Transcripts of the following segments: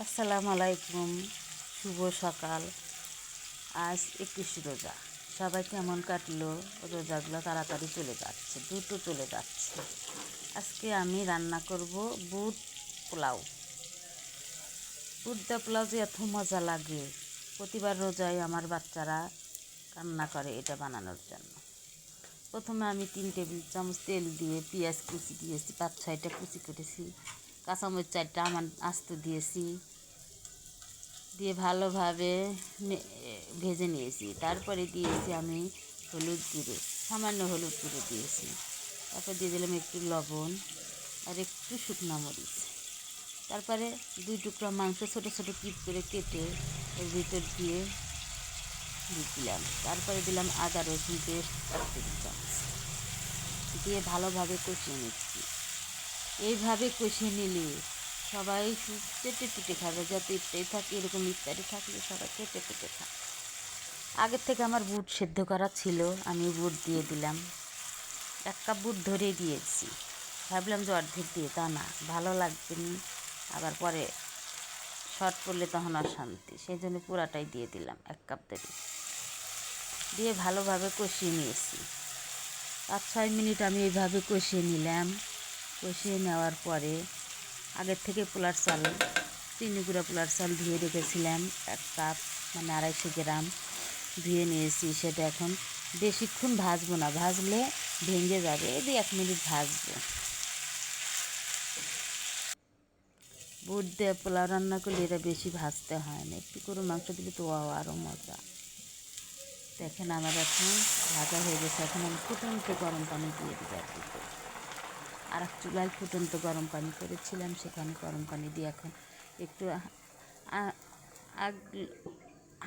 আসসালামু আলাইকুম, শুভ সকাল। আজ 21 রোজা। সবাই কেমন কাটলো? রোজাগুলো তাড়াতাড়ি চলে যাচ্ছে, দ্রুত চলে যাচ্ছে। আজকে আমি রান্না করব বুট পোলাও। বুট দা পোলাও যে এত মজা লাগে, প্রতিবার রোজায় আমার বাচ্চারা কান্না করে এটা বানানোর জন্য। প্রথমে আমি 3 টেবিল চামচ তেল দিয়ে পেঁয়াজ কুচি দিয়েছি, 5-6টা কুচি করেছি, কাঁচামরিচ 4টা আমার আস্ত দিয়েছি, দিয়ে ভালোভাবে ভেজে নিয়েছি। তারপরে দিয়েছি আমি হলুদ গুঁড়ো, সামান্য হলুদ গুঁড়ো দিয়েছি। তারপর দিয়ে দিলাম একটু লবণ আর একটু শুকনো মরিচ। তারপরে 2 টুকরা মাংস ছোটো ছোটো পিস করে কেটে এর ভিতর দিয়ে দিলাম। তারপরে দিলাম আদা রসুন পেস্ট 1 টেবিল চামচ দিয়ে ভালোভাবে কষিয়ে নিচ্ছি। এইভাবে কষিয়ে নিলে সবাই চেটে পুটে খাবে, যত ইফতারি থাকে এরকম ইফতারি থাকলে সবাই চেটে পুটে খায়। আগের থেকে আমার বুট সেদ্ধ করা ছিল, আমি বুট দিয়ে দিলাম। 1 কাপ বুট ধরেই দিয়েছি, ভাবলাম যে অর্ধেক দিয়ে, তা না, ভালো লাগবে না, আবার পরে শর্ট পড়লে তখন অশান্তি, সেই জন্য পুরাটাই দিয়ে দিলাম 1 কাপ ধরে। দিয়ে ভালোভাবে কষিয়ে নিয়েছি। 5-6 মিনিট আমি এইভাবে কষিয়ে নিলাম। কষিয়ে নেওয়ার পরে আগের থেকে পোলার চাল, চিনি গুঁড়া পোলার চাল ধুয়ে রেখেছিলাম 1 কাপ, মানে 250 গ্রাম ধুয়ে নিয়েছি। সেটা এখন বেশিক্ষণ ভাজবো না, ভাজলে ভেঙে যাবে। এই 1 মিনিট ভাজবো। বুট দিয়ে পোলাও রান্না করলে এটা বেশি ভাজতে হয় না, একটু গরুর মাংস দিলে তো আরও মজা। দেখেন আমার এখন ভাজা হয়ে গেছে। এখন আমি ফুটন্ত গরম পানি দিয়ে দেবো এর ভিতরে। আর এক চুলায় ফুটন্ত গরম পানি করেছিলাম, সেখানে গরম পানি দিয়ে এখন একটু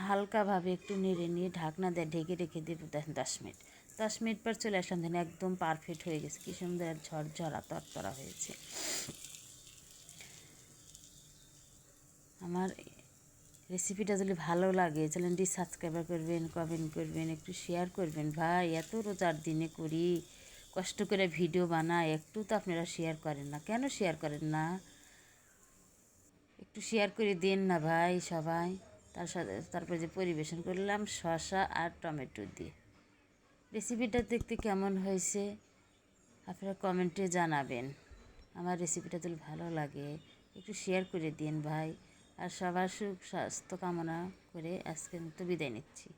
হালকাভাবে একটু নেড়ে নিয়ে ঢাকনা দিয়ে ঢেকে রেখে দেবো 10 মিনিট। 10 মিনিট পর চলে আসলাম, দেন একদম পারফেক্ট হয়ে গেছে, কী সুন্দর ঝরঝরা তরতরা হয়েছে। আমার রেসিপিটা যদি ভালো লাগে চ্যানেলটি সাবস্ক্রাইব করবেন, কমেন্ট করবেন, একটু শেয়ার করবেন। ভাই, এত রোজার দিনে করি, কষ্ট করে ভিডিও বানাই, একটু তো আপনারা শেয়ার করেন না, কেন শেয়ার করেন না? একটু শেয়ার করে দিন না ভাই সবাই। তারপরে যে পরিবেশন করলাম শসা আর টমেটো দিয়ে। রেসিপিটা দেখতে কেমন হয়েছে আপনারা কমেন্টে জানাবেন। আমার রেসিপিটা যদি ভালো লাগে একটু শেয়ার করে দিন ভাই। আর সবার সুখ স্বাস্থ্য কামনা করে আজকের মতো বিদায় নিচ্ছি।